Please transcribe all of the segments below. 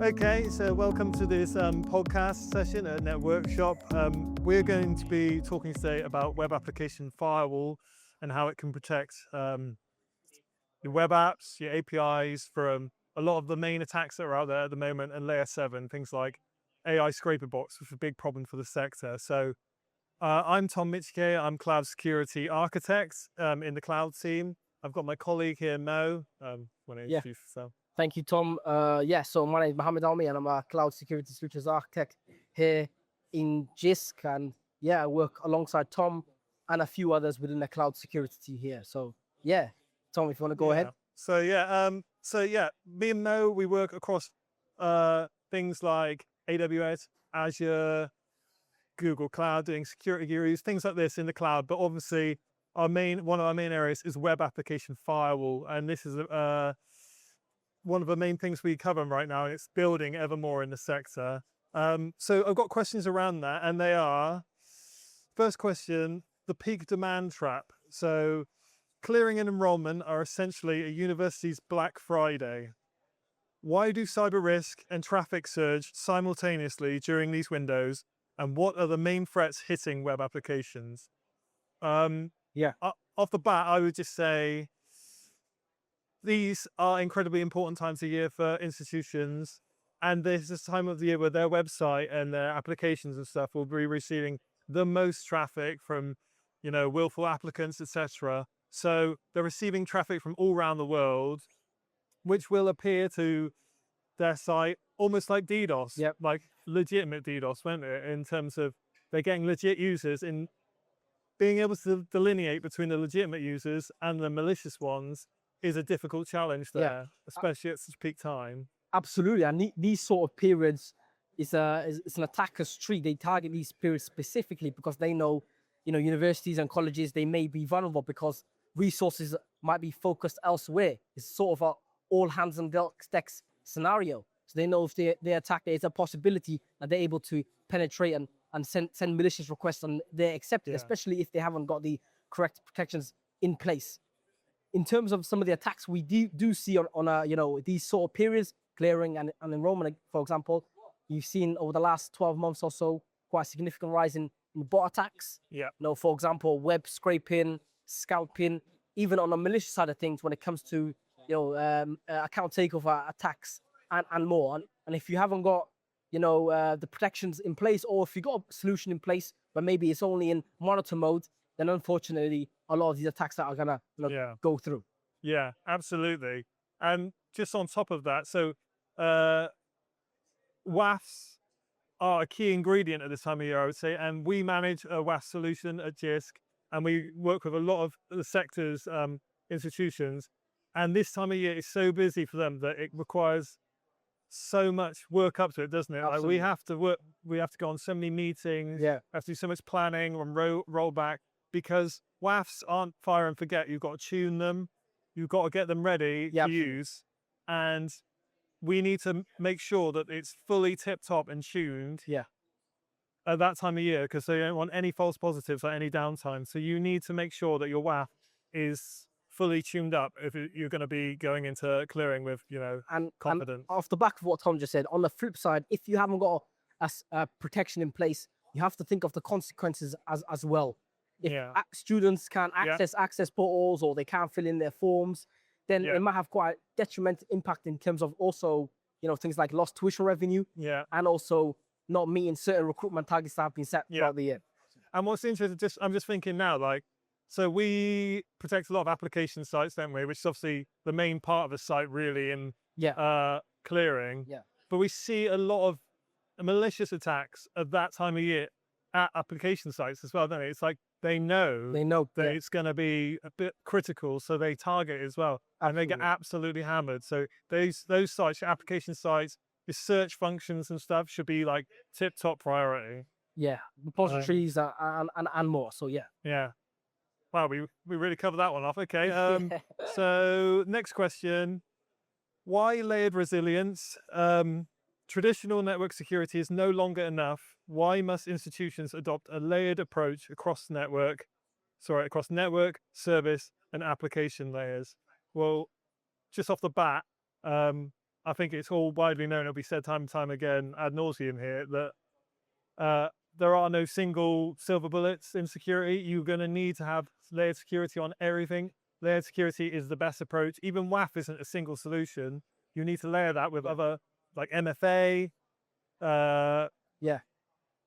Okay, so welcome to this podcast session at Net Workshop. We're going to be talking today about web application firewall and how it can protect your web apps, your APIs from a lot of the main attacks that are out there at the moment, and layer 7, things like AI scraper bots, which is a big problem for the sector. So I'm Tom Micciche. I'm cloud security architect in the cloud team. I've got my colleague here, Mo. Want to introduce yourself? Thank you, Tom. So my name is Mohamed Elmi, and I'm a cloud security solutions architect here in Jisc. And I work alongside Tom and a few others within the cloud security team here. So Tom, if you want to go ahead. So me and Mo, we work across things like AWS, Azure, Google Cloud, doing security gurus, things like this in the cloud. But obviously, one of our main areas is web application firewall, and this is one of the main things we cover right now, and it's building ever more in the sector. So I've got questions around that, and they are, first question, the peak demand trap. So clearing and enrollment are essentially a university's Black Friday. Why do cyber risk and traffic surge simultaneously during these windows, and what are the main threats hitting web applications? Off the bat, I would just say, these are incredibly important times of year for institutions, and this is the time of the year where their website and their applications and stuff will be receiving the most traffic from, willful applicants, etc. So they're receiving traffic from all around the world, which will appear to their site almost like DDoS, like legitimate DDoS, won't it? In terms of they're getting legit users, in being able to delineate between the legitimate users and the malicious ones is a difficult challenge there, especially at such peak time. Absolutely, and these sort of periods is an attacker's tree. They target these periods specifically because they know, universities and colleges, they may be vulnerable because resources might be focused elsewhere. It's sort of a all hands on decks scenario. So they know if they attack, there's a possibility that they're able to penetrate and send malicious requests, and they're accepted, especially if they haven't got the correct protections in place. In terms of some of the attacks we do see on these sort of periods, clearing and enrollment, for example, you've seen over the last 12 months or so quite a significant rise in bot attacks. For example, web scraping, scalping, even on the malicious side of things when it comes to account takeover attacks and more. And if you haven't got the protections in place, or if you got a solution in place but maybe it's only in monitor mode, then unfortunately a lot of these attacks that are gonna go through. Yeah, absolutely. And just on top of that, so WAFs are a key ingredient at this time of year, I would say, and we manage a WAF solution at Jisc, and we work with a lot of the sector's institutions, and this time of year is so busy for them that it requires so much work up to it, doesn't it? Like we have to go on so many meetings, have to do so much planning and rollback, because WAFs aren't fire and forget. You've got to tune them, you've got to get them ready to use, and we need to make sure that it's fully tip-top and tuned at that time of year, because they don't want any false positives or any downtime. So you need to make sure that your WAF is fully tuned up if you're going to be going into clearing with, confidence. And off the back of what Tom just said, on the flip side, if you haven't got a protection in place, you have to think of the consequences as well. If students can't access portals, or they can't fill in their forms, then it might have quite a detrimental impact in terms of also, things like lost tuition revenue, and also not meeting certain recruitment targets that have been set throughout the year. And what's interesting, I'm just thinking now, so we protect a lot of application sites, don't we? Which is obviously the main part of a site, really, in clearing. But we see a lot of malicious attacks at that time of year at application sites as well, don't we? It's like they know that it's going to be a bit critical, so they target it as well, and they get absolutely hammered. So those sites, application sites, the search functions and stuff should be like tip-top priority. Repositories and more. So Wow, we really covered that one off. Okay. So next question: why layered resilience? Traditional network security is no longer enough. Why must institutions adopt a layered approach across network, service, and application layers? Well, just off the bat, I think it's all widely known, it'll be said time and time again ad nauseum here, that there are no single silver bullets in security. You're going to need to have layered security on everything. Layered security is the best approach. Even WAF isn't a single solution. You need to layer that with other, like MFA, Yeah,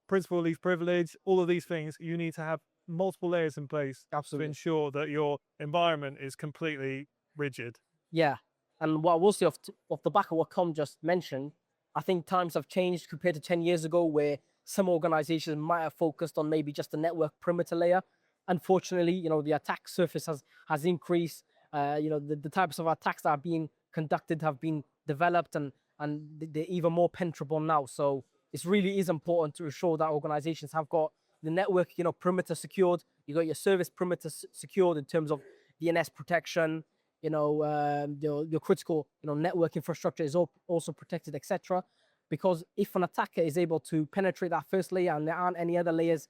principal least privilege, all of these things. You need to have multiple layers in place to absolutely. ensure that your environment is completely rigid. Yeah, and what I will say off the back of what Com just mentioned, I think times have changed compared to 10 years ago, where some organizations might have focused on maybe just the network perimeter layer. Unfortunately, the attack surface has increased. The types of attacks that are being conducted have been developed, and they're even more penetrable now. So it really is important to ensure that organizations have got the network, perimeter secured. You got your service perimeter secured in terms of DNS protection. Your critical, network infrastructure is also protected, etc. Because if an attacker is able to penetrate that first layer and there aren't any other layers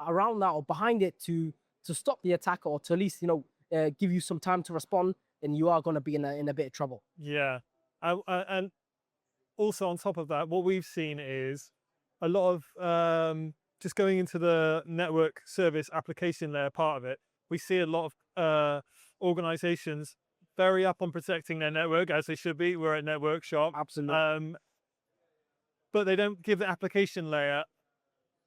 around that or behind it to stop the attack, or to at least give you some time to respond, then you are going to be in a bit of trouble. Yeah, and also on top of that, what we've seen is a lot of just going into the network service application layer part of it. We see a lot of organizations very up on protecting their network, as they should be. We're a network shop. Absolutely. But they don't give the application layer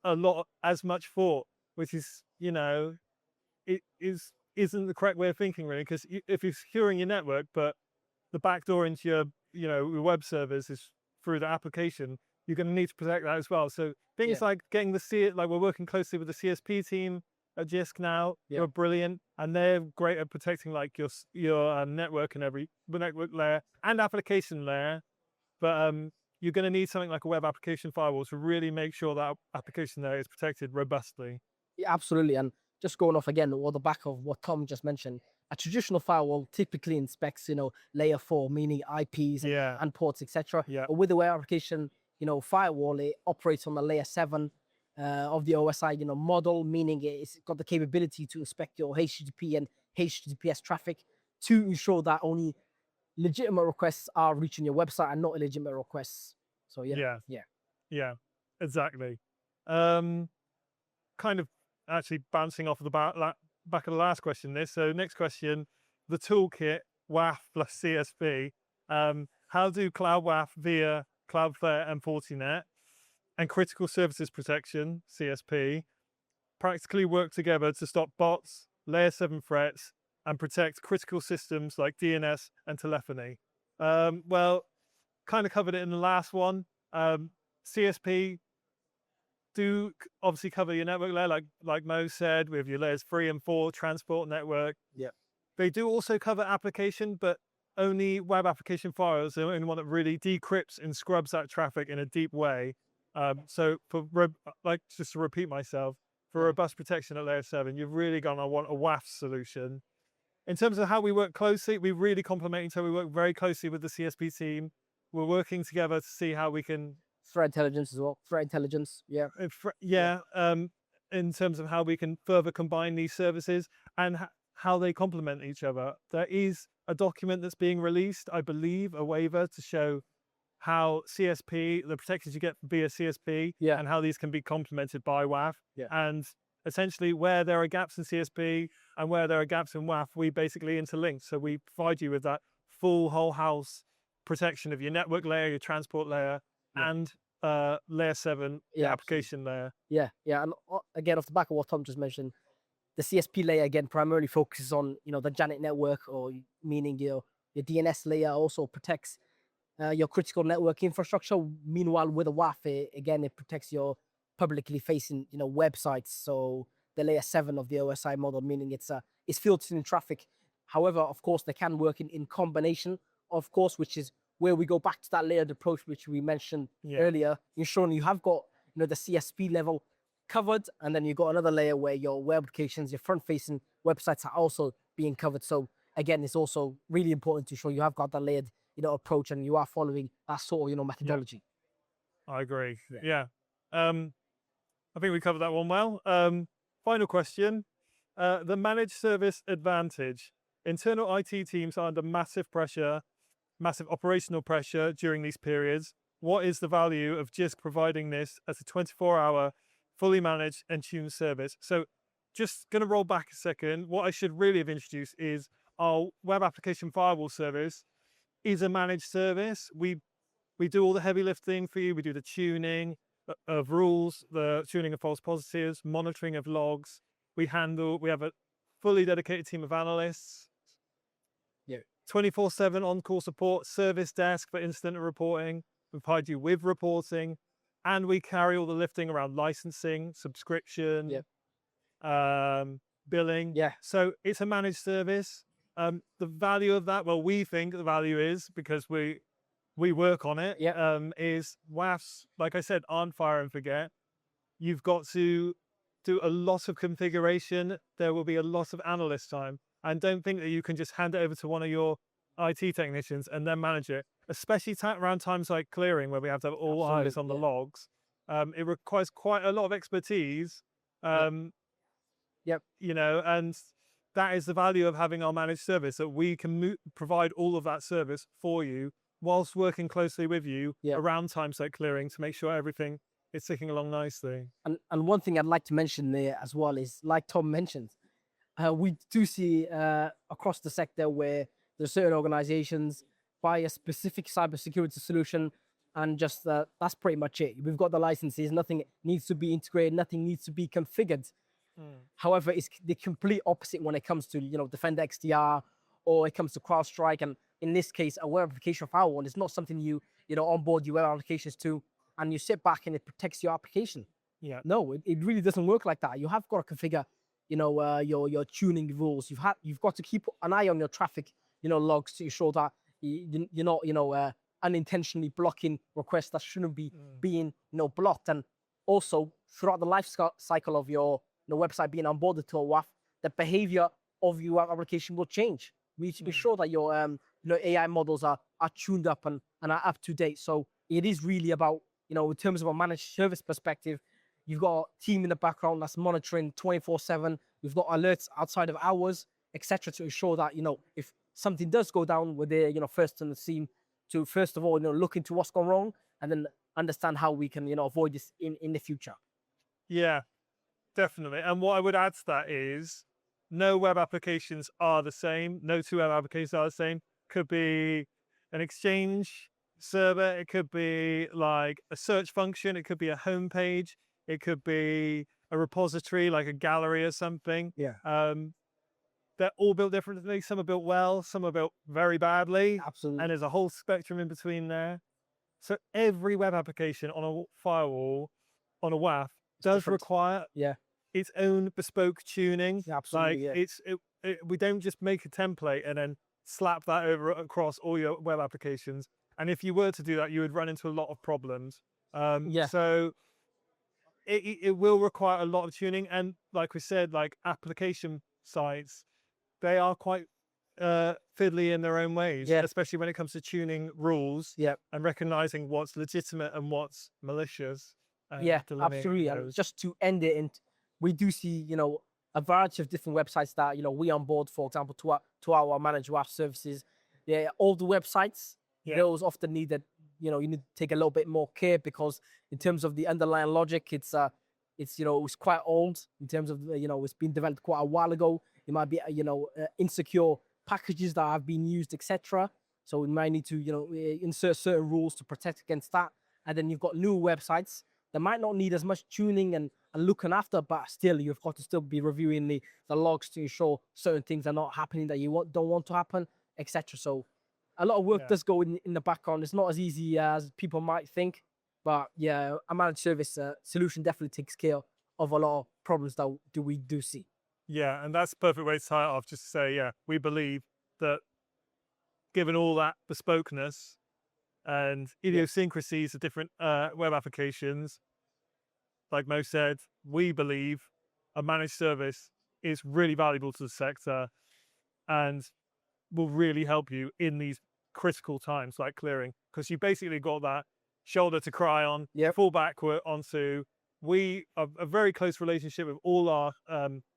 a lot as much thought, which is, it isn't the correct way of thinking, really, because if you're securing your network, but the back door into your web servers is through the application, you're going to need to protect that as well. So things like getting like we're working closely with the CSP team at Jisc now. They're brilliant, and they're great at protecting like your network and every network layer and application layer. But you're going to need something like a web application firewall to really make sure that application layer is protected robustly. Yeah, absolutely. And just going off again, or the back of what Tom just mentioned, a traditional firewall typically inspects, layer 4, meaning IPs and ports, etc. Yeah. But with the web application, firewall, it operates on the layer 7 of the OSI, model, meaning it's got the capability to inspect your HTTP and HTTPS traffic to ensure that only legitimate requests are reaching your website and not illegitimate requests. So yeah, exactly. Kind of actually bouncing off of the back of the last question. So next question, the toolkit WAF plus CSP. How do Cloud WAF via Cloudflare and Fortinet and critical services protection (CSP) practically work together to stop bots, layer 7 threats, and protect critical systems like DNS and telephony? Well, kind of covered it in the last one. CSP do obviously cover your network layer, like Mo said, with your layers 3 and 4 transport network. Yeah. They do also cover application, but only web application files. They're the only one that really decrypts and scrubs that traffic in a deep way. So just to repeat myself, for robust protection at layer 7, you're really gonna want a WAF solution. In terms of how we work closely, we really complement each other. We work very closely with the CSP team. We're working together to see how we can threat intelligence as well. Threat intelligence, in terms of how we can further combine these services and how they complement each other. There is a document that's being released, I believe, a waiver to show how CSP, the protections you get via CSP, and how these can be complemented by WAF. And essentially, where there are gaps in CSP and where there are gaps in WAF, we basically interlink. So we provide you with that full whole house protection of your network layer, your transport layer, and layer 7, the application layer. And again, off the back of what Tom just mentioned, the CSP layer again primarily focuses on the Janet network, or meaning your DNS layer also protects your critical network infrastructure. Meanwhile, with a WAF, it protects your publicly facing websites. So the layer 7 of the OSI model, meaning it's filtering traffic. However, of course, they can work in combination, of course, which is where we go back to that layered approach, which we mentioned earlier, ensuring you have got the CSP level covered, and then you've got another layer where your web applications, your front-facing websites are also being covered. So again, it's also really important to ensure you have got that layered approach, and you are following that sort of methodology. I agree. I think we covered that one well. Final question. The managed service advantage. Internal IT teams are under massive pressure. massive operational pressure during these periods, what is the value of Jisc providing this as a 24-hour, fully managed and tuned service? So just going to roll back a second. What I should really have introduced is our web application firewall service is a managed service. We do all the heavy lifting for you. We do the tuning of rules, the tuning of false positives, monitoring of logs. We have a fully dedicated team of analysts. Yeah. 24/7 on-call support, service desk for incident reporting. We provide you with reporting, and we carry all the lifting around licensing, subscription, billing. Yeah. So it's a managed service. The value of that, well, we think the value is, because we work on it, is WAFs, like I said, aren't fire and forget. You've got to do a lot of configuration. There will be a lot of analyst time. And don't think that you can just hand it over to one of your IT technicians and then manage it, especially around times like clearing, where we have to have all eyes on the logs. It requires quite a lot of expertise. You know, and that is the value of having our managed service, that we can provide all of that service for you whilst working closely with you around times like clearing to make sure everything is ticking along nicely. And one thing I'd like to mention there as well is, like Tom mentioned, we do see across the sector where there's certain organizations buy a specific cybersecurity solution and just that's pretty much it. We've got the licenses, nothing needs to be integrated, nothing needs to be configured. However, it's the complete opposite when it comes to, you know, Defender XDR, or it comes to CrowdStrike, and in this case, a web application firewall is not something you onboard your web applications to, and you sit back and it protects your application. No, it really doesn't work like that. You have got to configure, you know, your tuning rules. You've got to keep an eye on your traffic, you know, logs to ensure that you're not, you know, unintentionally blocking requests that shouldn't be being, you know, blocked. And also throughout the life cycle of your website being onboarded to a WAF, the behavior of your application will change. We need to be sure that your AI models are tuned up and are up to date. So it is really about, you know, in terms of a managed service perspective, you've got a team in the background that's monitoring 24/7. We've got alerts outside of hours, etc., to ensure that, you know, if something does go down, we're there, you know, first on the scene to, first of all, you know, look into what's gone wrong and then understand how we can, you know, avoid this in the future. Yeah, definitely. And what I would add to that is, no web applications are the same. No two web applications are the same. Could be an Exchange server. It could be like a search function. It could be a home page. It could be a repository, like a gallery or something. They're all built differently. Some are built well. Some are built very badly. Absolutely. And there's a whole spectrum in between there. So every web application on a firewall, on a WAF, does require its own bespoke tuning. Absolutely. Like we don't just make a template and then slap that over across all your web applications. And if you were to do that, you would run into a lot of problems. So it will require a lot of tuning. And like we said, like application sites, they are quite fiddly in their own ways, especially when it comes to tuning rules and recognizing what's legitimate and what's malicious. Absolutely. And just to end it, and we do see, you know, a variety of different websites that, you know, we onboard, for example, to our managed WAF services. All the websites, those often need that, you know, you need to take a little bit more care, because in terms of the underlying logic, it's you know, it's quite old in terms of, you know, it's been developed quite a while ago. It might be, you know, insecure packages that have been used, etc. So we might need to, you know, insert certain rules to protect against that. And then you've got new websites that might not need as much tuning and looking after, but still you've got to still be reviewing the logs to ensure certain things are not happening that you don't want to happen, etc. So a lot of work does go in the background. It's not as easy as people might think, but yeah, a managed service solution definitely takes care of a lot of problems that we do see. Yeah, and that's the perfect way to tie it off. Just to say, we believe that given all that bespokeness and idiosyncrasies of different web applications, like Mo said, we believe a managed service is really valuable to the sector and will really help you in these critical times like clearing, because you basically got that shoulder to cry on, fall back onto. We have a very close relationship with all our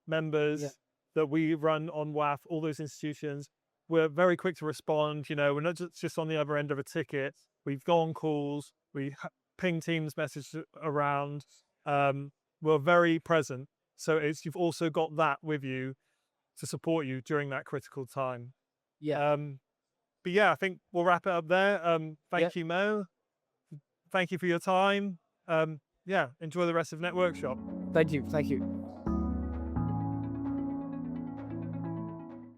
members that we run on WAF, all those institutions. we're very quick to respond. We're not just on the other end of a ticket. We've gone calls, ping Teams message around. We're very present. So you've also got that with you to support you during that critical time. Yeah. But yeah, I think we'll wrap it up there. Thank Yeah. you, Mo. Thank you for your time. Yeah, enjoy the rest of Network Shop. Thank you.